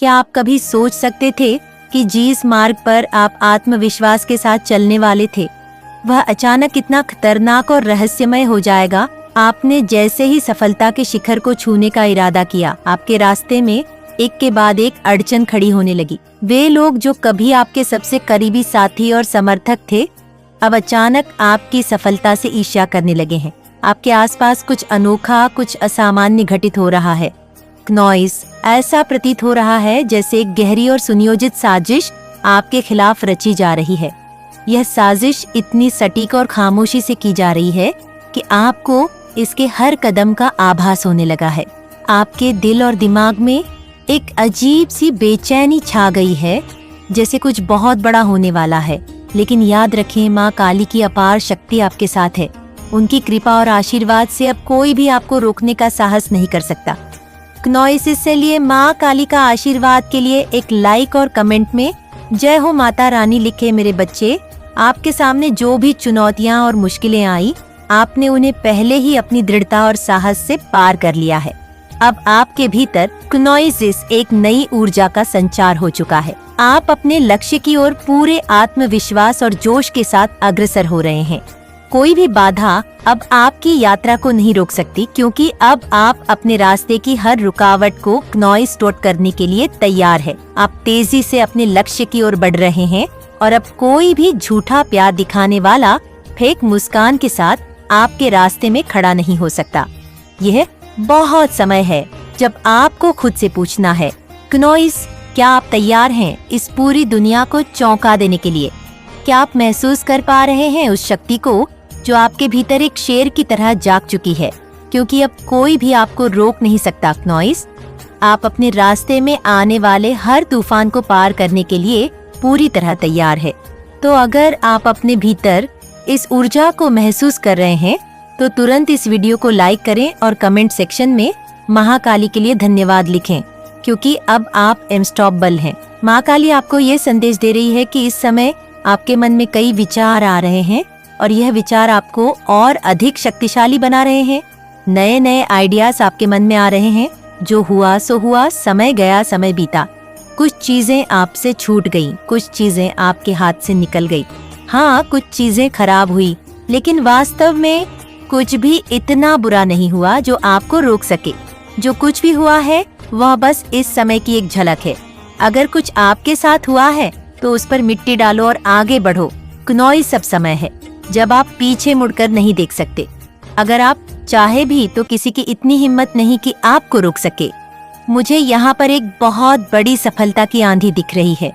क्या आप कभी सोच सकते थे कि जिस मार्ग पर आप आत्मविश्वास के साथ चलने वाले थे वह अचानक इतना खतरनाक और रहस्यमय हो जाएगा? आपने जैसे ही सफलता के शिखर को छूने का इरादा किया, आपके रास्ते में एक के बाद एक अड़चन खड़ी होने लगी। वे लोग जो कभी आपके सबसे करीबी साथी और समर्थक थे, अब अचानक आपकी सफलता से ईर्ष्या करने लगे हैं। आपके आसपास कुछ अनोखा, कुछ असामान्य घटित हो रहा है। क्नॉइस, ऐसा प्रतीत हो रहा है जैसे एक गहरी और सुनियोजित साजिश आपके खिलाफ रची जा रही है। यह साजिश इतनी सटीक और खामोशी से की जा रही है कि आपको इसके हर कदम का आभास होने लगा है। आपके दिल और दिमाग में एक अजीब सी बेचैनी छा गई है, जैसे कुछ बहुत बड़ा होने वाला है। लेकिन याद रखें, माँ काली की अपार शक्ति आपके साथ है। उनकी कृपा और आशीर्वाद से अब कोई भी आपको रोकने का साहस नहीं कर सकता। क्नॉइस, इससे लिए माँ काली का आशीर्वाद के लिए एक लाइक और कमेंट में जय हो माता रानी लिखे। मेरे बच्चे, आपके सामने जो भी चुनौतियाँ और मुश्किलें आई, आपने उन्हें पहले ही अपनी दृढ़ता और साहस से पार कर लिया है। अब आपके भीतर क्नॉइसिस एक नई ऊर्जा का संचार हो चुका है। आप अपने लक्ष्य की ओर पूरे आत्मविश्वास और जोश के साथ अग्रसर हो रहे हैं। कोई भी बाधा अब आपकी यात्रा को नहीं रोक सकती, क्योंकि अब आप अपने रास्ते की हर रुकावट को क्नॉइस टोट करने के लिए तैयार है। आप तेजी से अपने लक्ष्य की ओर बढ़ रहे हैं और अब कोई भी झूठा प्यार दिखाने वाला फेक मुस्कान के साथ आपके रास्ते में खड़ा नहीं हो सकता। यह बहुत समय है जब आपको खुद से पूछना है, क्नॉइस, क्या आप तैयार हैं इस पूरी दुनिया को चौंका देने के लिए? क्या आप महसूस कर पा रहे हैं उस शक्ति को जो आपके भीतर एक शेर की तरह जाग चुकी है? क्योंकि अब कोई भी आपको रोक नहीं सकता। क्नॉइस, आप अपने रास्ते में आने वाले हर तूफान को पार करने के लिए पूरी तरह तैयार है। तो अगर आप अपने भीतर इस ऊर्जा को महसूस कर रहे हैं तो तुरंत इस वीडियो को लाइक करें और कमेंट सेक्शन में महाकाली के लिए धन्यवाद लिखें, क्योंकि अब आप अनस्टॉपेबल हैं। माँ काली आपको ये संदेश दे रही है कि इस समय आपके मन में कई विचार आ रहे हैं और यह विचार आपको और अधिक शक्तिशाली बना रहे हैं। नए नए आइडियाज आपके मन में आ रहे हैं। जो हुआ सो हुआ, समय गया समय बीता। कुछ चीजें आपसे छूट गईं, कुछ चीजें आपके हाथ से निकल गई। हाँ, कुछ चीजें खराब हुई, लेकिन वास्तव में कुछ भी इतना बुरा नहीं हुआ जो आपको रोक सके। जो कुछ भी हुआ है वह बस इस समय की एक झलक है। अगर कुछ आपके साथ हुआ है तो उस पर मिट्टी डालो और आगे बढ़ो। क्नॉइस, सब समय है जब आप पीछे मुड़कर नहीं देख सकते। अगर आप चाहे भी तो किसी की इतनी हिम्मत नहीं कि आपको रोक सके। मुझे यहाँ पर एक बहुत बड़ी सफलता की आंधी दिख रही है।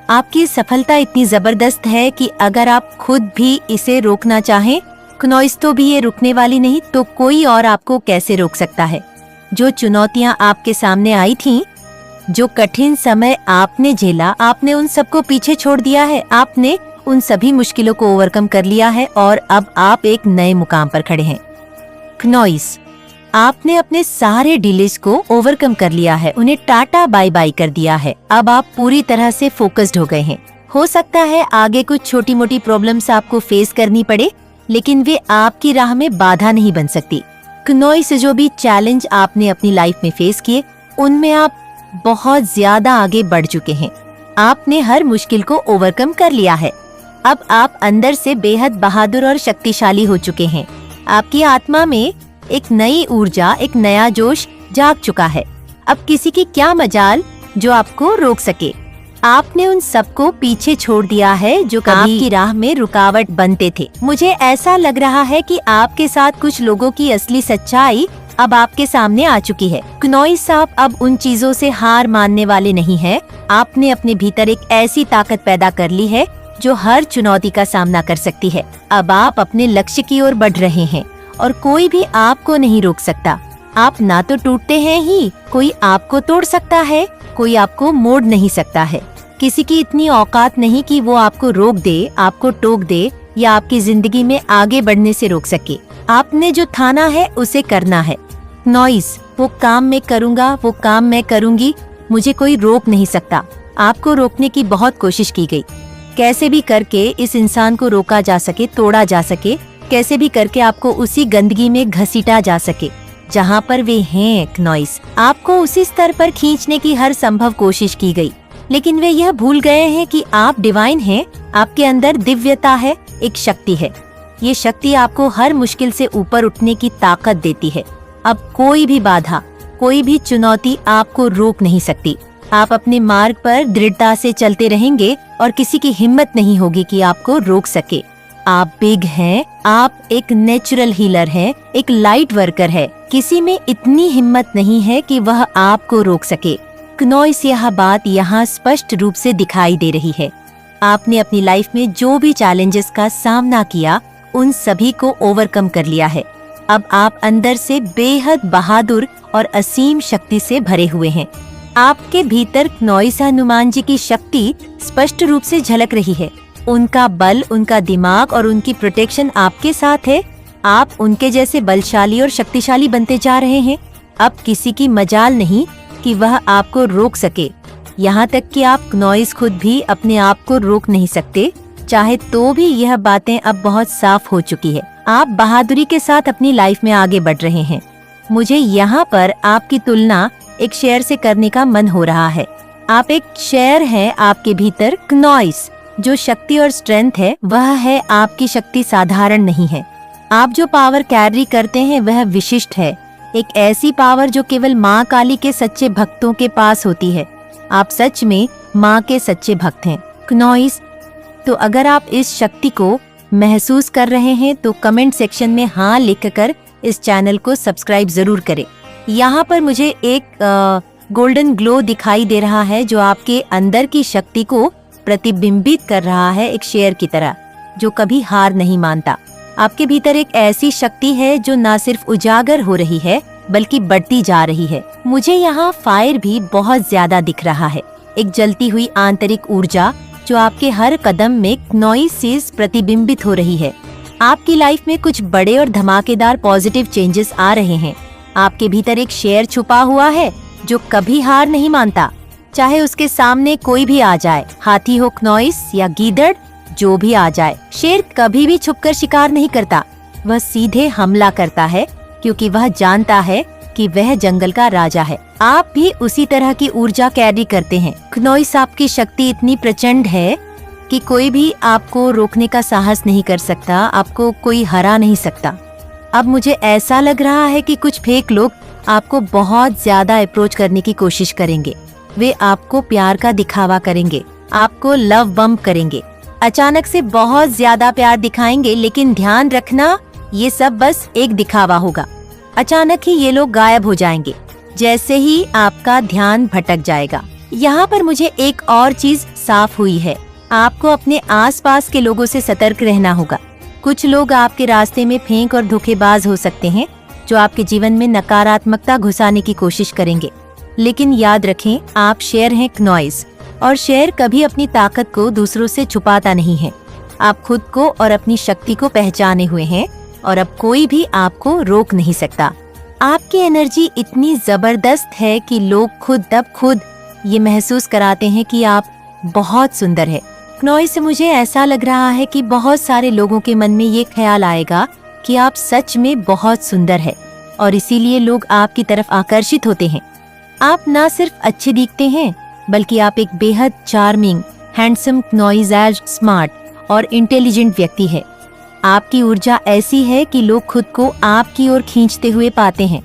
आपकी सफलता इतनी जबरदस्त है कि अगर आप खुद भी इसे रोकना चाहें, क्नॉइस, तो भी ये रुकने वाली नहीं, तो कोई और आपको कैसे रोक सकता है? जो चुनौतियां आपके सामने आई थीं, जो कठिन समय आपने झेला, आपने उन सबको पीछे छोड़ दिया है। आपने उन सभी मुश्किलों को ओवरकम कर लिया है और अब आप एक नए मुकाम पर खड़े हैं। क्नॉइस, आपने अपने सारे डिलेज को ओवरकम कर लिया है, उन्हें टाटा बाय बाय कर दिया है। अब आप पूरी तरह से फोकस्ड हो गए हैं। हो सकता है आगे कुछ छोटी मोटी प्रॉब्लम्स आपको फेस करनी पड़े, लेकिन वे आपकी राह में बाधा नहीं बन सकती। क्नॉइस, जो भी चैलेंज आपने अपनी लाइफ में फेस किए, उनमें आप बहुत ज्यादा आगे बढ़ चुके हैं। आपने हर मुश्किल को ओवरकम कर लिया है। अब आप अंदर से बेहद बहादुर और शक्तिशाली हो चुके हैं। आपकी आत्मा में एक नई ऊर्जा, एक नया जोश जाग चुका है। अब किसी की क्या मजाल जो आपको रोक सके। आपने उन सबको पीछे छोड़ दिया है जो कभी आपकी राह में रुकावट बनते थे। मुझे ऐसा लग रहा है कि आपके साथ कुछ लोगों की असली सच्चाई अब आपके सामने आ चुकी है। क्नॉइस, आप अब उन चीजों से हार मानने वाले नहीं हैं। आपने अपने भीतर एक ऐसी ताकत पैदा कर ली है जो हर चुनौती का सामना कर सकती है। अब आप अपने लक्ष्य की ओर बढ़ रहे हैं और कोई भी आपको नहीं रोक सकता। आप ना तो टूटते हैं ही, कोई आपको तोड़ सकता है, कोई आपको मोड़ नहीं सकता है। किसी की इतनी औकात नहीं कि वो आपको रोक दे, आपको टोक दे या आपकी जिंदगी में आगे बढ़ने से रोक सके। आपने जो ठाना है उसे करना है। क्नॉइस, वो काम मैं करूँगा, वो काम मैं करूँगी, मुझे कोई रोक नहीं सकता। आपको रोकने की बहुत कोशिश की गई। कैसे भी करके इस इंसान को रोका जा सके, तोड़ा जा सके, कैसे भी करके आपको उसी गंदगी में घसीटा जा सके जहाँ पर वे हैं। क्नॉइस, आपको उसी स्तर पर खींचने की हर संभव कोशिश की गई, लेकिन वे यह भूल गए हैं कि आप डिवाइन हैं। आपके अंदर दिव्यता है, एक शक्ति है। ये शक्ति आपको हर मुश्किल से ऊपर उठने की ताकत देती है। अब कोई भी बाधा, कोई भी चुनौती आपको रोक नहीं सकती। आप अपने मार्ग पर दृढ़ता से चलते रहेंगे और किसी की हिम्मत नहीं होगी कि आपको रोक सके। आप बिग हैं, आप एक नेचुरल हीलर हैं, एक लाइट वर्कर है। किसी में इतनी हिम्मत नहीं है कि वह आपको रोक सके। क्नॉइस, यह बात यहाँ स्पष्ट रूप से दिखाई दे रही है। आपने अपनी लाइफ में जो भी चैलेंजेस का सामना किया, उन सभी को ओवरकम कर लिया है। अब आप अंदर से बेहद बहादुर और असीम शक्ति से भरे हुए हैं। आपके भीतर क्नॉइस हनुमान जी की शक्ति स्पष्ट रूप से झलक रही है। उनका बल, उनका दिमाग और उनकी प्रोटेक्शन आपके साथ है। आप उनके जैसे बलशाली और शक्तिशाली बनते जा रहे हैं। अब किसी की मजाल नहीं कि वह आपको रोक सके। यहाँ तक कि आप क्नॉइस खुद भी अपने आप को रोक नहीं सकते, चाहे तो भी। यह बातें अब बहुत साफ हो चुकी है। आप बहादुरी के साथ अपनी लाइफ में आगे बढ़ रहे हैं। मुझे यहाँ पर आपकी तुलना एक शेर से करने का मन हो रहा है। आप एक शेर हैं, आपके भीतर क्नॉइस जो शक्ति और स्ट्रेंथ है, वह है। आपकी शक्ति साधारण नहीं है। आप जो पावर कैरी करते हैं वह विशिष्ट है। एक ऐसी पावर जो केवल माँ काली के सच्चे भक्तों के पास होती है। आप सच में माँ के सच्चे भक्त हैं क्नॉइस। तो अगर आप इस शक्ति को महसूस कर रहे हैं तो कमेंट सेक्शन में हाँ लिखकर इस चैनल को सब्सक्राइब जरूर करें। यहाँ पर मुझे एक गोल्डन ग्लो दिखाई दे रहा है जो आपके अंदर की शक्ति को प्रतिबिंबित कर रहा है, एक शेर की तरह जो कभी हार नहीं मानता। आपके भीतर एक ऐसी शक्ति है जो न सिर्फ उजागर हो रही है बल्कि बढ़ती जा रही है। मुझे यहाँ फायर भी बहुत ज्यादा दिख रहा है, एक जलती हुई आंतरिक ऊर्जा जो आपके हर कदम में क्नॉइस से प्रतिबिंबित हो रही है। आपकी लाइफ में कुछ बड़े और धमाकेदार पॉजिटिव चेंजेस आ रहे हैं। आपके भीतर एक शेर छुपा हुआ है जो कभी हार नहीं मानता, चाहे उसके सामने कोई भी आ जाए, हाथी हो, क्नॉइस या गीदड़, जो भी आ जाए। शेर कभी भी छुपकर शिकार नहीं करता, वह सीधे हमला करता है क्योंकि वह जानता है कि वह जंगल का राजा है। आप भी उसी तरह की ऊर्जा कैरी करते हैं क्नॉइस। आपकी शक्ति इतनी प्रचंड है कि कोई भी आपको रोकने का साहस नहीं कर सकता, आपको कोई हरा नहीं सकता। अब मुझे ऐसा लग रहा है कि कुछ फेक लोग आपको बहुत ज्यादा अप्रोच करने की कोशिश करेंगे। वे आपको प्यार का दिखावा करेंगे, आपको लव बम्प करेंगे, अचानक से बहुत ज्यादा प्यार दिखाएंगे। लेकिन ध्यान रखना, ये सब बस एक दिखावा होगा। अचानक ही ये लोग गायब हो जाएंगे जैसे ही आपका ध्यान भटक जाएगा। यहाँ पर मुझे एक और चीज साफ हुई है। आपको अपने आसपास के लोगों से सतर्क रहना होगा। कुछ लोग आपके रास्ते में फेंक और धोखेबाज हो सकते हैं जो आपके जीवन में नकारात्मकता घुसाने की कोशिश करेंगे। लेकिन याद रखें, आप शेर हैं क्नॉइस, और शेर कभी अपनी ताकत को दूसरों से छुपाता नहीं है। आप खुद को और अपनी शक्ति को पहचाने हुए हैं और अब कोई भी आपको रोक नहीं सकता। आपकी एनर्जी इतनी जबरदस्त है कि लोग खुद ये महसूस कराते हैं कि आप बहुत सुंदर है। क्नॉइस से मुझे ऐसा लग रहा है कि बहुत सारे लोगों के मन में ये ख्याल आएगा कि आप सच में बहुत सुंदर है और इसीलिए लोग आपकी तरफ आकर्षित होते हैं। आप न सिर्फ अच्छे दिखते हैं बल्कि आप एक बेहद चार्मिंग, हैंडसम, क्नॉइस एज स्मार्ट और इंटेलिजेंट व्यक्ति है। आपकी ऊर्जा ऐसी है कि लोग खुद को आपकी ओर खींचते हुए पाते हैं।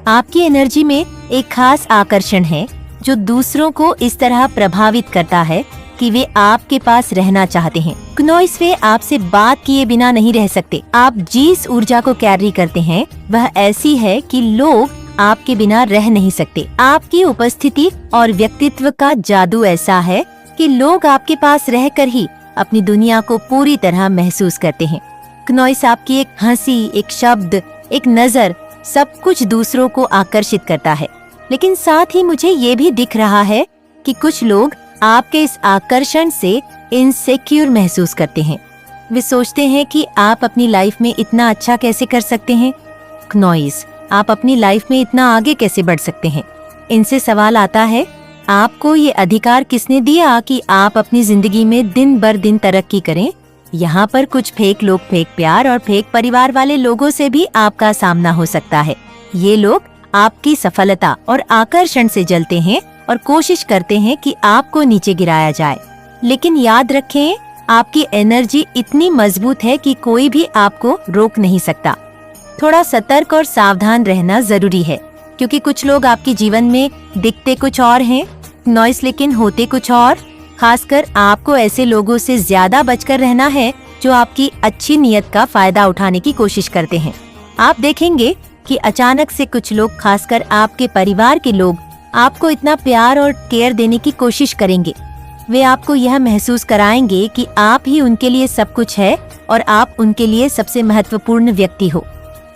आपकी एनर्जी में एक खास आकर्षण है जो दूसरों को इस तरह प्रभावित करता है कि वे आपके पास रहना चाहते हैं। क्नॉइस, वे आपसे बात किए बिना नहीं रह सकते। आप जिस ऊर्जा को कैरी करते हैं वह ऐसी है कि लोग आपके बिना रह नहीं सकते। आपकी उपस्थिति और व्यक्तित्व का जादू ऐसा है कि लोग आपके पास रहकर ही अपनी दुनिया को पूरी तरह महसूस करते हैं। क्नॉइस, आपकी एक हंसी, एक शब्द, एक नजर, सब कुछ दूसरों को आकर्षित करता है। लेकिन साथ ही मुझे ये भी दिख रहा है कि कुछ लोग आपके इस आकर्षण से इनसिक्योर महसूस करते हैं। वे सोचते हैं कि आप अपनी लाइफ में इतना अच्छा कैसे कर सकते हैं। क्नॉइस, आप अपनी लाइफ में इतना आगे कैसे बढ़ सकते हैं। इनसे सवाल आता है, आपको ये अधिकार किसने दिया कि आप अपनी जिंदगी में दिन बर दिन तरक्की करें। यहाँ पर कुछ फेक लोग, फेक प्यार और फेक परिवार वाले लोगों से भी आपका सामना हो सकता है। ये लोग आपकी सफलता और आकर्षण से जलते हैं और कोशिश करते हैं कि आपको नीचे गिराया जाए। लेकिन याद रखें, आपकी एनर्जी इतनी मजबूत है कि कोई भी आपको रोक नहीं सकता। थोड़ा सतर्क और सावधान रहना जरूरी है, क्योंकि कुछ लोग आपके जीवन में दिखते कुछ और हैं, नॉइस लेकिन होते कुछ और। खासकर आपको ऐसे लोगों से ज्यादा बचकर रहना है जो आपकी अच्छी नीयत का फायदा उठाने की कोशिश करते हैं। आप देखेंगे कि अचानक से कुछ लोग, खासकर आपके परिवार के लोग, आपको इतना प्यार और केयर देने की कोशिश करेंगे। वे आपको यह महसूस कराएंगे कि आप ही उनके लिए सब कुछ है और आप उनके लिए सबसे महत्वपूर्ण व्यक्ति हो।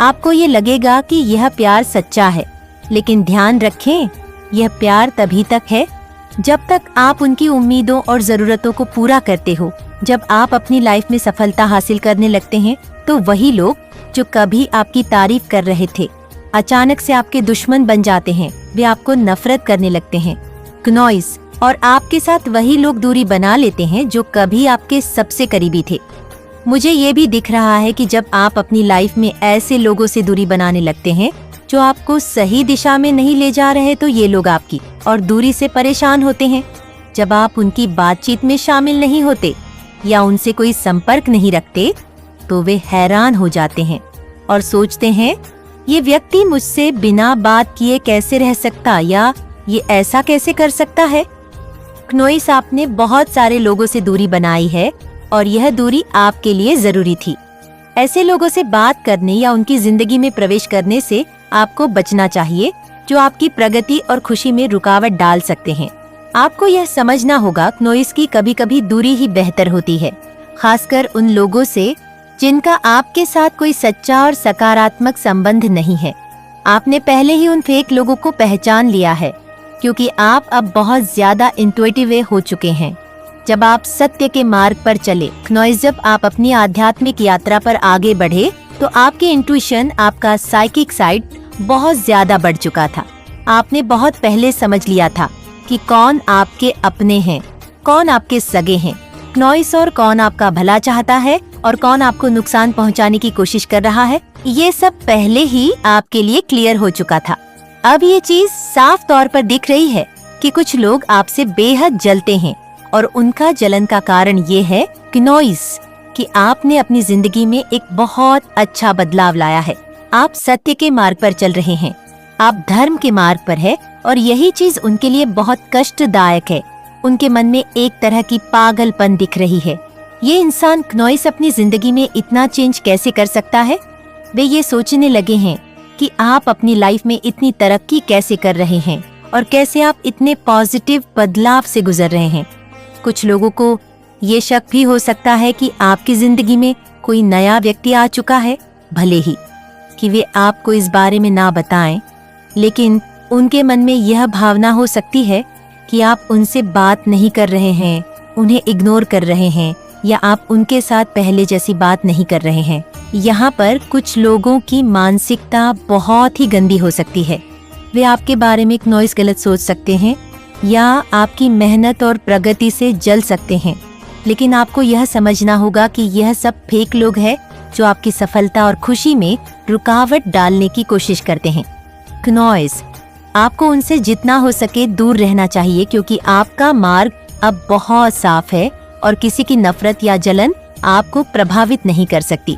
आपको ये लगेगा कि यह प्यार सच्चा है, लेकिन ध्यान रखें, यह प्यार तभी तक है जब तक आप उनकी उम्मीदों और जरूरतों को पूरा करते हो। जब आप अपनी लाइफ में सफलता हासिल करने लगते हैं, तो वही लोग जो कभी आपकी तारीफ कर रहे थे, अचानक से आपके दुश्मन बन जाते हैं। वे आपको नफरत करने लगते हैं। क्नॉइस, और आपके साथ वही लोग दूरी बना लेते हैं जो कभी आपके सबसे करीबी थे। मुझे ये भी दिख रहा है कि जब आप अपनी लाइफ में ऐसे लोगों से दूरी बनाने लगते हैं जो आपको सही दिशा में नहीं ले जा रहे, तो ये लोग आपकी और दूरी से परेशान होते हैं। जब आप उनकी बातचीत में शामिल नहीं होते या उनसे कोई संपर्क नहीं रखते, तो वे हैरान हो जाते हैं और सोचते हैं, ये व्यक्ति मुझसे बिना बात किए कैसे रह सकता, या ये ऐसा कैसे कर सकता है। क्नोइस, आपने बहुत सारे लोगों से दूरी बनाई है और यह दूरी आपके लिए जरूरी थी। ऐसे लोगों से बात करने या उनकी जिंदगी में प्रवेश करने से आपको बचना चाहिए, जो आपकी प्रगति और खुशी में रुकावट डाल सकते हैं। आपको यह समझना होगा, क्नोइस, की कभी कभी दूरी ही बेहतर होती है, खासकर उन लोगों से जिनका आपके साथ कोई सच्चा और सकारात्मक संबंध नहीं है। आपने पहले ही उन फेक लोगों को पहचान लिया है, क्योंकि आप अब बहुत ज्यादा इंट्यूटिव हो चुके हैं। जब आप सत्य के मार्ग पर चले, क्नोइस, जब आप अपनी आध्यात्मिक यात्रा पर आगे बढ़े, तो आपकी इंट्यूशन, आपका साइकिक साइड बहुत ज्यादा बढ़ चुका था। आपने बहुत पहले समझ लिया था कि कौन आपके अपने हैं, कौन आपके सगे हैं, क्नोइस, और कौन आपका भला चाहता है और कौन आपको नुकसान पहुंचाने की कोशिश कर रहा है। ये सब पहले ही आपके लिए क्लियर हो चुका था। अब ये चीज साफ तौर पर दिख रही है कि कुछ लोग आपसे बेहद जलते हैं, और उनका जलन का कारण ये है, क्नोइस, कि आपने अपनी जिंदगी में एक बहुत अच्छा बदलाव लाया है। आप सत्य के मार्ग पर चल रहे हैं, आप धर्म के मार्ग पर है, और यही चीज उनके लिए बहुत कष्टदायक है। उनके मन में एक तरह की पागलपन दिख रही है। ये इंसान, क्नोइस, अपनी जिंदगी में इतना चेंज कैसे कर सकता है। वे ये सोचने लगे हैं कि आप अपनी लाइफ में इतनी तरक्की कैसे कर रहे हैं और कैसे आप इतने पॉजिटिव बदलाव से गुजर रहे हैं। कुछ लोगों को ये शक भी हो सकता है कि आपकी जिंदगी में कोई नया व्यक्ति आ चुका है, भले ही कि वे आपको इस बारे में ना बताएं, लेकिन उनके मन में यह भावना हो सकती है कि आप उनसे बात नहीं कर रहे हैं, उन्हें इग्नोर कर रहे हैं, या आप उनके साथ पहले जैसी बात नहीं कर रहे हैं। यहाँ पर कुछ लोगों की मानसिकता बहुत ही गंदी हो सकती है। वे आपके बारे में क्नोइस गलत सोच सकते हैं या आपकी मेहनत और प्रगति से जल सकते हैं, लेकिन आपको यह समझना होगा कि यह सब फेक लोग हैं जो आपकी सफलता और खुशी में रुकावट डालने की कोशिश करते हैं। क्नोइस, आपको उनसे जितना हो सके दूर रहना चाहिए, क्योंकि आपका मार्ग अब बहुत साफ है और किसी की नफरत या जलन आपको प्रभावित नहीं कर सकती।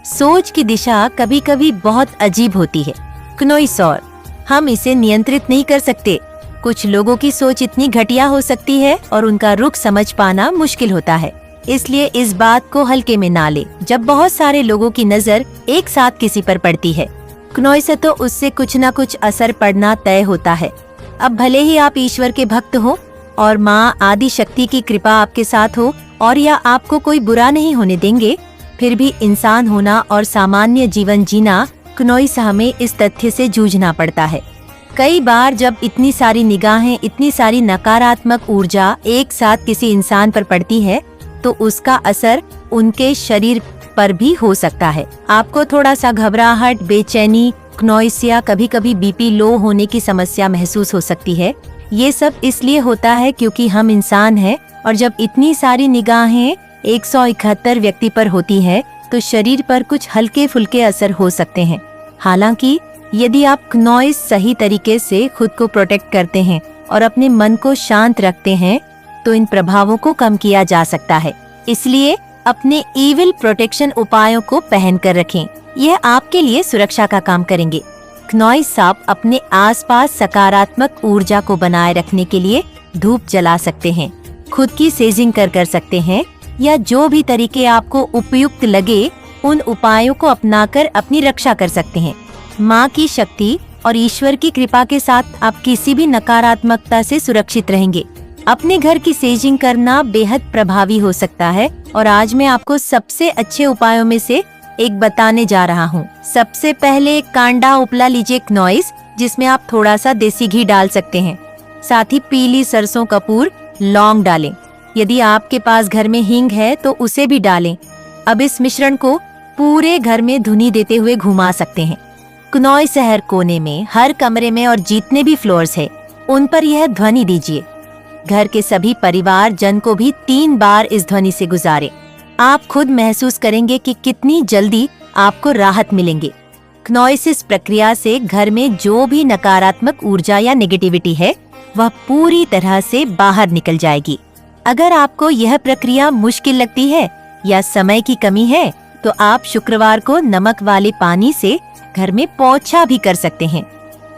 सोच की दिशा कभी कभी बहुत अजीब होती है, क्नोइस, और हम इसे नियंत्रित नहीं कर सकते। कुछ लोगों की सोच इतनी घटिया हो सकती है और उनका रुख समझ पाना मुश्किल होता है। इसलिए इस बात को हल्के में ना ले। जब बहुत सारे लोगों की नजर एक साथ किसी पर पड़ती है, क्नोइस, तो उससे कुछ न कुछ असर पड़ना तय होता है। अब भले ही आप ईश्वर के भक्त हो और माँ आदि शक्ति की कृपा आपके साथ हो, और या आपको कोई बुरा नहीं होने देंगे, फिर भी इंसान होना और सामान्य जीवन जीना, क्नोइस, हमें इस तथ्य से जूझना पड़ता है। कई बार जब इतनी सारी निगाहें, इतनी सारी नकारात्मक ऊर्जा एक साथ किसी इंसान पर पड़ती है, तो उसका असर उनके शरीर पर भी हो सकता है। आपको थोड़ा सा घबराहट, बेचैनी, क्नोइस, या कभी कभी बीपी लो होने की समस्या महसूस हो सकती है। ये सब इसलिए होता है क्योंकि हम इंसान हैं, और जब इतनी सारी निगाहें 171 व्यक्ति पर होती है, तो शरीर पर कुछ हल्के फुल्के असर हो सकते हैं। हालांकि यदि आप क्नॉइस सही तरीके से खुद को प्रोटेक्ट करते हैं और अपने मन को शांत रखते हैं तो इन प्रभावों को कम किया जा सकता है। इसलिए अपने इविल प्रोटेक्शन उपायों को पहन कर रखें, यह आपके लिए सुरक्षा का काम करेंगे। क्नॉइस सांप अपने आसपास सकारात्मक ऊर्जा को बनाए रखने के लिए धूप जला सकते हैं, खुद की सेजिंग कर सकते हैं या जो भी तरीके आपको उपयुक्त लगे उन उपायों को अपनाकर अपनी रक्षा कर सकते हैं। माँ की शक्ति और ईश्वर की कृपा के साथ आप किसी भी नकारात्मकता से सुरक्षित रहेंगे। अपने घर की सेजिंग करना बेहद प्रभावी हो सकता है और आज मैं आपको सबसे अच्छे उपायों में से एक बताने जा रहा हूँ। सबसे पहले एक कांडा उपला लीजिए क्नॉइस, जिसमें आप थोड़ा सा देसी घी डाल सकते हैं। साथ ही पीली सरसों कपूर, लौंग डालें। यदि आपके पास घर में हींग है तो उसे भी डालें। अब इस मिश्रण को पूरे घर में धुनी देते हुए घुमा सकते हैं। क्नॉइस हर कोने में, हर कमरे में और जितने भी फ्लोर्स है उन पर यह ध्वनि दीजिए। घर के सभी परिवार जन को भी 3 बार इस ध्वनि से गुजारें। आप खुद महसूस करेंगे कि कितनी जल्दी आपको राहत मिलेंगे। क्नॉइस इस प्रक्रिया से घर में जो भी नकारात्मक ऊर्जा या नेगेटिविटी है वह पूरी तरह से बाहर निकल जाएगी। अगर आपको यह प्रक्रिया मुश्किल लगती है या समय की कमी है तो आप शुक्रवार को नमक वाले पानी से घर में पोछा भी कर सकते हैं।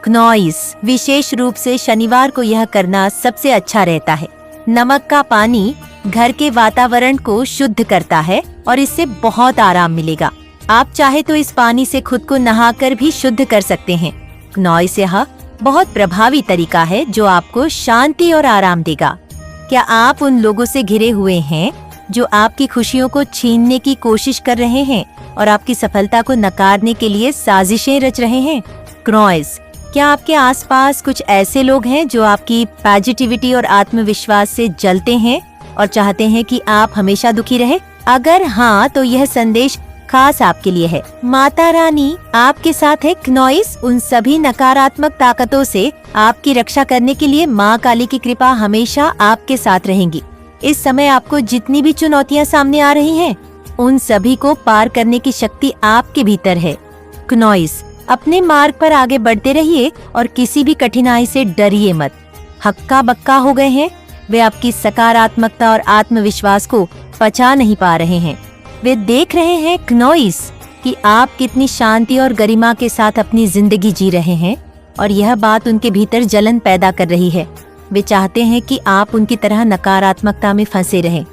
क्नॉइस विशेष रूप से शनिवार को यह करना सबसे अच्छा रहता है। नमक का पानी घर के वातावरण को शुद्ध करता है और इससे बहुत आराम मिलेगा। आप चाहे तो इस पानी से खुद को नहाकर भी शुद्ध कर सकते हैं। क्नॉइस यह बहुत प्रभावी तरीका है जो आपको शांति और आराम देगा। क्या आप उन लोगों से घिरे हुए हैं जो आपकी खुशियों को छीनने की कोशिश कर रहे हैं और आपकी सफलता को नकारने के लिए साजिशें रच रहे हैं? क्नॉइस, क्या आपके आसपास कुछ ऐसे लोग हैं जो आपकी पॉजिटिविटी और आत्मविश्वास से जलते हैं और चाहते हैं कि आप हमेशा दुखी रहे? अगर हाँ, तो यह संदेश खास आपके लिए है। माता रानी आपके साथ है। क्नॉइस उन सभी नकारात्मक ताकतों से आपकी रक्षा करने के लिए माँ काली की कृपा हमेशा आपके साथ रहेंगी। इस समय आपको जितनी भी चुनौतियाँ सामने आ रही हैं, उन सभी को पार करने की शक्ति आपके भीतर है। क्नॉइस, अपने मार्ग पर आगे बढ़ते रहिए और किसी भी कठिनाई से डरिए मत। हक्का बक्का हो गए हैं, वे आपकी सकारात्मकता और आत्मविश्वास को पचा नहीं पा रहे हैं। वे देख रहे हैं क्नॉइस कि आप कितनी शांति और गरिमा के साथ अपनी जिंदगी जी रहे हैं और यह बात उनके भीतर जलन पैदा कर रही है। वे चाहते हैं कि आप उनकी तरह नकारात्मकता में फंसे रहें,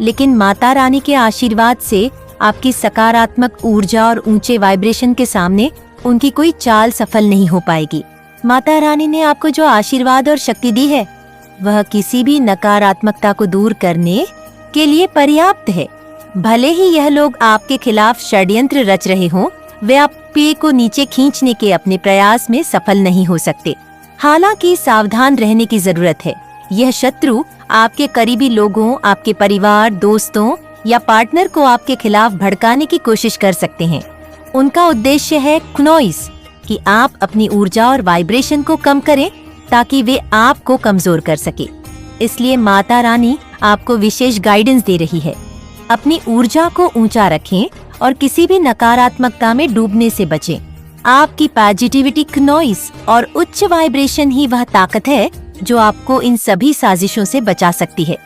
लेकिन माता रानी के आशीर्वाद से आपकी सकारात्मक ऊर्जा और ऊंचे वाइब्रेशन के सामने उनकी कोई चाल सफल नहीं हो पाएगी। माता रानी ने आपको जो आशीर्वाद और शक्ति दी है वह किसी भी नकारात्मकता को दूर करने के लिए पर्याप्त है। भले ही यह लोग आपके खिलाफ षड्यंत्र रच रहे हों, वे आपके को नीचे खींचने के अपने प्रयास में सफल नहीं हो सकते। हालांकि सावधान रहने की जरूरत है। यह शत्रु आपके करीबी लोगों, आपके परिवार, दोस्तों या पार्टनर को आपके खिलाफ भड़काने की कोशिश कर सकते हैं। उनका उद्देश्य है क्नॉइस कि आप अपनी ऊर्जा और वाइब्रेशन को कम करें ताकि वे आपको कमजोर कर सके। इसलिए माता रानी आपको विशेष गाइडेंस दे रही है। अपनी ऊर्जा को ऊंचा रखें और किसी भी नकारात्मकता में डूबने से बचें। आपकी पॉजिटिविटी, क्नॉइस और उच्च वाइब्रेशन ही वह ताकत है जो आपको इन सभी साजिशों से बचा सकती है।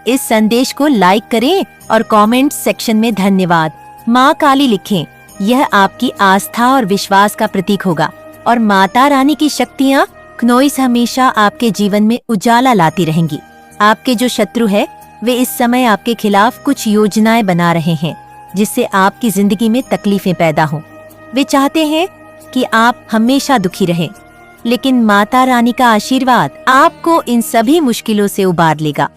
इस संदेश को लाइक करें और कमेंट सेक्शन में धन्यवाद माँ काली लिखें। यह आपकी आस्था और विश्वास का प्रतीक होगा और माता रानी की शक्तियाँ क्नॉइस हमेशा आपके जीवन में उजाला लाती रहेंगी। आपके जो शत्रु है वे इस समय आपके खिलाफ कुछ योजनाएं बना रहे हैं जिससे आपकी जिंदगी में तकलीफें पैदा हों। वे चाहते हैं कि आप हमेशा दुखी रहें, लेकिन माता रानी का आशीर्वाद आपको इन सभी मुश्किलों से उबार लेगा।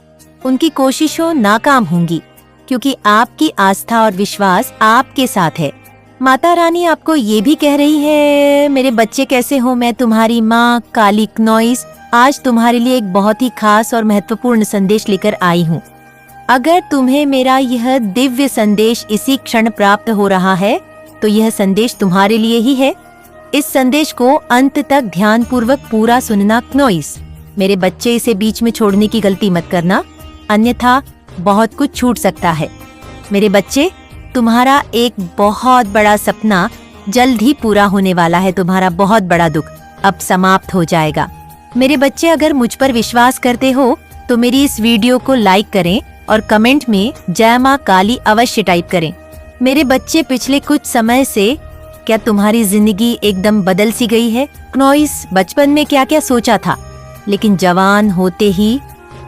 उनकी कोशिशों नाकाम होंगी क्योंकि आपकी आस्था और विश्वास आपके साथ है। माता रानी आपको ये भी कह रही है, मेरे बच्चे कैसे हो, मैं तुम्हारी माँ काली क्नॉइस आज तुम्हारे लिए एक बहुत ही खास और महत्वपूर्ण संदेश लेकर आई हूँ। अगर तुम्हें मेरा यह दिव्य संदेश इसी क्षण प्राप्त हो रहा है तो यह संदेश तुम्हारे लिए ही है। इस संदेश को अंत तक ध्यानपूर्वक पूरा सुनना क्नॉइस। मेरे बच्चे, इसे बीच में छोड़ने की गलती मत करना, अन्यथा बहुत कुछ छूट सकता है। मेरे बच्चे, तुम्हारा एक बहुत बड़ा सपना जल्द ही पूरा होने वाला है तुम्हारा बहुत बड़ा दुख अब समाप्त हो जाएगा। मेरे बच्चे, अगर मुझ पर विश्वास करते हो तो मेरी इस वीडियो को लाइक करें और कमेंट में जय माँ काली अवश्य टाइप करें। मेरे बच्चे, पिछले कुछ समय से क्या तुम्हारी जिंदगी एकदम बदल सी गई है? क्नॉइस बचपन में क्या क्या सोचा था, लेकिन जवान होते ही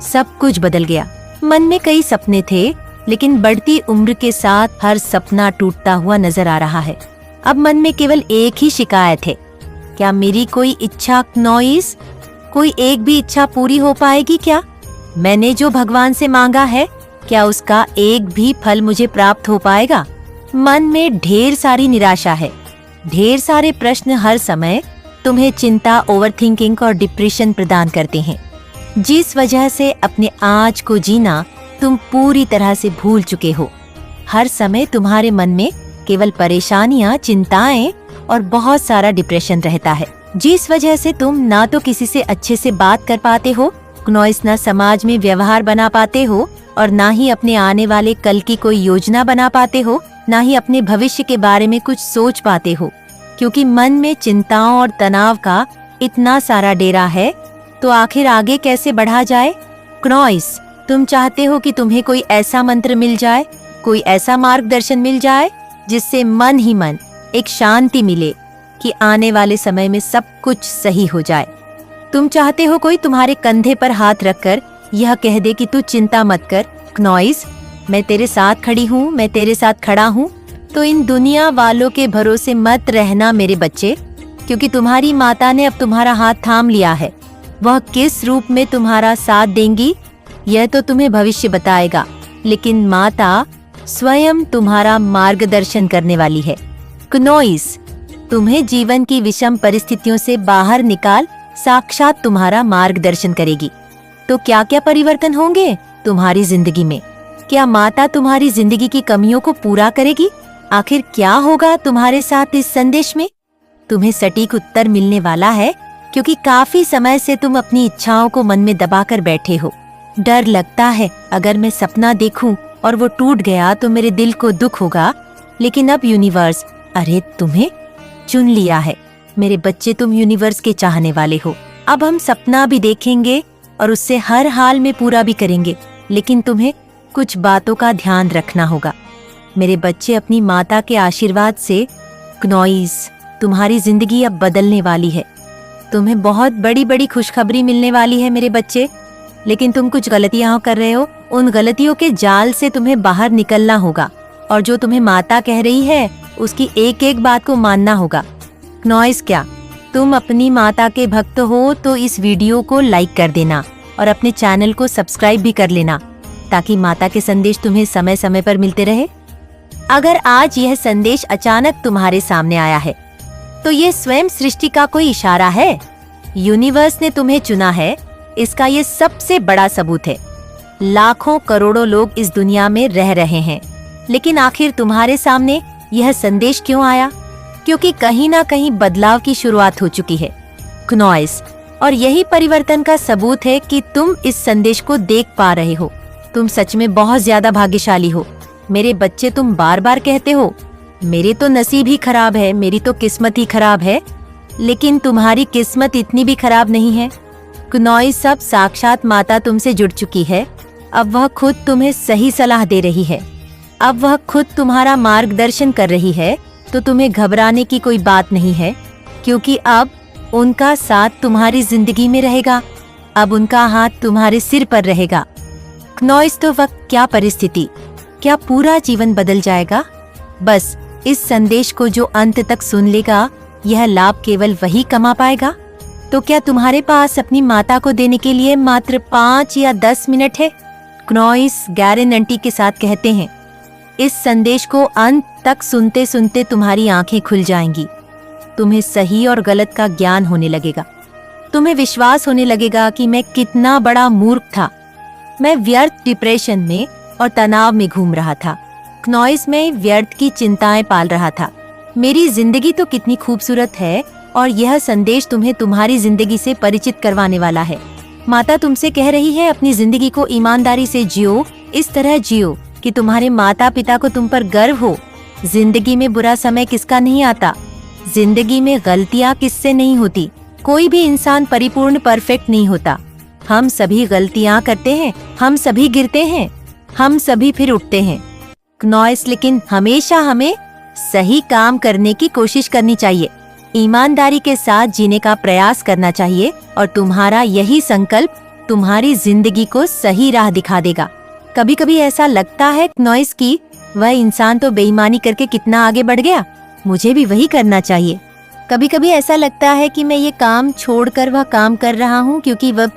सब कुछ बदल गया। मन में कई सपने थे, लेकिन बढ़ती उम्र के साथ हर सपना टूटता हुआ नजर आ रहा है। अब मन में केवल एक ही शिकायत है, क्या मेरी कोई इच्छा क्नॉइस, कोई एक भी इच्छा पूरी हो पाएगी क्या? मैंने जो भगवान से मांगा है, क्या उसका एक भी फल मुझे प्राप्त हो पाएगा? मन में ढेर सारी निराशा है, ढेर सारे प्रश्न हर समय तुम्हें चिंता, ओवरथिंकिंग और डिप्रेशन प्रदान करते हैं, जिस वजह से अपने आज को जीना तुम पूरी तरह से भूल चुके हो। हर समय तुम्हारे मन में केवल परेशानियां, चिंताएं और बहुत सारा डिप्रेशन रहता है, जिस वजह से तुम ना तो किसी से अच्छे से बात कर पाते हो, क्नॉइस ना समाज में व्यवहार बना पाते हो, और ना ही अपने आने वाले कल की कोई योजना बना पाते हो, ना ही अपने भविष्य के बारे में कुछ सोच पाते हो, क्योंकि मन में चिंताओं और तनाव का इतना सारा डेरा है। तो आखिर आगे कैसे बढ़ा जाए? क्नॉइस, तुम चाहते हो कि तुम्हें कोई ऐसा मंत्र मिल जाए, कोई ऐसा मार्गदर्शन मिल जाए जिससे मन ही मन एक शांति मिले कि आने वाले समय में सब कुछ सही हो जाए। तुम चाहते हो कोई तुम्हारे कंधे पर हाथ रखकर यह कह दे कि तू चिंता मत कर क्नॉइस, मैं तेरे साथ खड़ी हूँ, मैं तेरे साथ खड़ा हूँ। तो इन दुनिया वालों के भरोसे मत रहना मेरे बच्चे, क्योंकि तुम्हारी माता ने अब तुम्हारा हाथ थाम लिया है। वह किस रूप में तुम्हारा साथ देंगी यह तो तुम्हें भविष्य बताएगा, लेकिन माता स्वयं तुम्हारा मार्गदर्शन करने वाली है। क्नॉइस, तुम्हें जीवन की विषम परिस्थितियों से बाहर निकाल साक्षात तुम्हारा मार्गदर्शन करेगी। तो क्या क्या परिवर्तन होंगे तुम्हारी जिंदगी में? क्या माता तुम्हारी जिंदगी की कमियों को पूरा करेगी? आखिर क्या होगा तुम्हारे साथ इस संदेश में? तुम्हें सटीक उत्तर मिलने वाला है, क्योंकि काफी समय से तुम अपनी इच्छाओं को मन में दबाकर बैठे हो। डर लगता है अगर मैं सपना देखूं और वो टूट गया तो मेरे दिल को दुख होगा, लेकिन अब यूनिवर्स, अरे तुम्हें चुन लिया है मेरे बच्चे, तुम यूनिवर्स के चाहने वाले हो। अब हम सपना भी देखेंगे और उससे हर हाल में पूरा भी करेंगे, लेकिन तुम्हें कुछ बातों का ध्यान रखना होगा मेरे बच्चे। अपनी माता के आशीर्वाद से क्नॉइस, तुम्हारी जिंदगी अब बदलने वाली है। तुम्हें बहुत बड़ी बड़ी खुशखबरी मिलने वाली है मेरे बच्चे, लेकिन तुम कुछ गलतियां कर रहे हो। उन गलतियों के जाल से तुम्हें बाहर निकलना होगा, और जो तुम्हें माता कह रही है उसकी एक एक बात को मानना होगा। क्नॉइस, क्या तुम अपनी माता के भक्त हो तो इस वीडियो को लाइक कर देना और अपने चैनल को सब्सक्राइब भी कर लेना, ताकि माता के संदेश तुम्हें समय समय पर मिलते रहे। अगर आज यह संदेश अचानक तुम्हारे सामने आया है तो ये स्वयं सृष्टि का कोई इशारा है। यूनिवर्स ने तुम्हें चुना है, इसका ये सबसे बड़ा सबूत है। लाखों करोड़ों लोग इस दुनिया में रह रहे हैं, लेकिन आखिर तुम्हारे सामने यह संदेश क्यों आया? क्योंकि कहीं ना कहीं बदलाव की शुरुआत हो चुकी है क्नॉइस, और यही परिवर्तन का सबूत है कि तुम इस संदेश को देख पा रहे हो। तुम सच में बहुत ज्यादा भाग्यशाली हो मेरे बच्चे। तुम बार बार कहते हो मेरे तो नसीब ही खराब है, मेरी तो किस्मत ही खराब है, लेकिन तुम्हारी किस्मत इतनी भी खराब नहीं है क्नॉइस। सब साक्षात माता तुमसे जुड़ चुकी है। अब वह खुद तुम्हें सही सलाह दे रही है, अब वह खुद तुम्हारा मार्गदर्शन कर रही है। तो तुम्हें घबराने की कोई बात नहीं है, क्योंकि अब उनका साथ तुम्हारी जिंदगी में रहेगा, अब उनका हाथ तुम्हारे सिर पर रहेगा क्नॉइस। तो वक्त, क्या परिस्थिति, क्या पूरा जीवन बदल जाएगा? बस इस संदेश को जो अंत तक सुन लेगा, यह लाभ केवल वही कमा पाएगा। तो क्या तुम्हारे पास अपनी माता को देने के लिए मात्र 5 या 10 मिनट है? क्नॉइस गारंटी के साथ कहते हैं, इस संदेश को अंत तक सुनते सुनते तुम्हारी आंखें खुल जाएंगी। तुम्हें सही और गलत का ज्ञान होने लगेगा। तुम्हें विश्वास होने लगेगा कि मैं कितना बड़ा मूर्ख था। मैं व्यर्थ डिप्रेशन में और तनाव में घूम रहा था क्नॉइस, में व्यर्थ की चिंताएं पाल रहा था। मेरी जिंदगी तो कितनी खूबसूरत है, और यह संदेश तुम्हें तुम्हारी जिंदगी से परिचित करवाने वाला है। माता तुमसे कह रही है अपनी जिंदगी को ईमानदारी से जियो, इस तरह जियो कि तुम्हारे माता पिता को तुम पर गर्व हो, जिंदगी में बुरा समय किसका नहीं आता, जिंदगी में गलतियाँ किससे नहीं होती। कोई भी इंसान परिपूर्ण परफेक्ट नहीं होता। हम सभी गलतियाँ करते हैं, हम सभी गिरते हैं, हम सभी फिर उठते हैं। नॉइस, लेकिन हमेशा हमें सही काम करने की कोशिश करनी चाहिए, ईमानदारी के साथ जीने का प्रयास करना चाहिए और तुम्हारा यही संकल्प तुम्हारी जिंदगी को सही राह दिखा देगा। कभी कभी ऐसा लगता है नॉइस कि वह इंसान तो बेईमानी करके कितना आगे बढ़ गया, मुझे भी वही करना चाहिए। कभी कभी ऐसा लगता है कि मैं ये काम छोड़कर वह काम कर रहा हूँ क्योंकि वह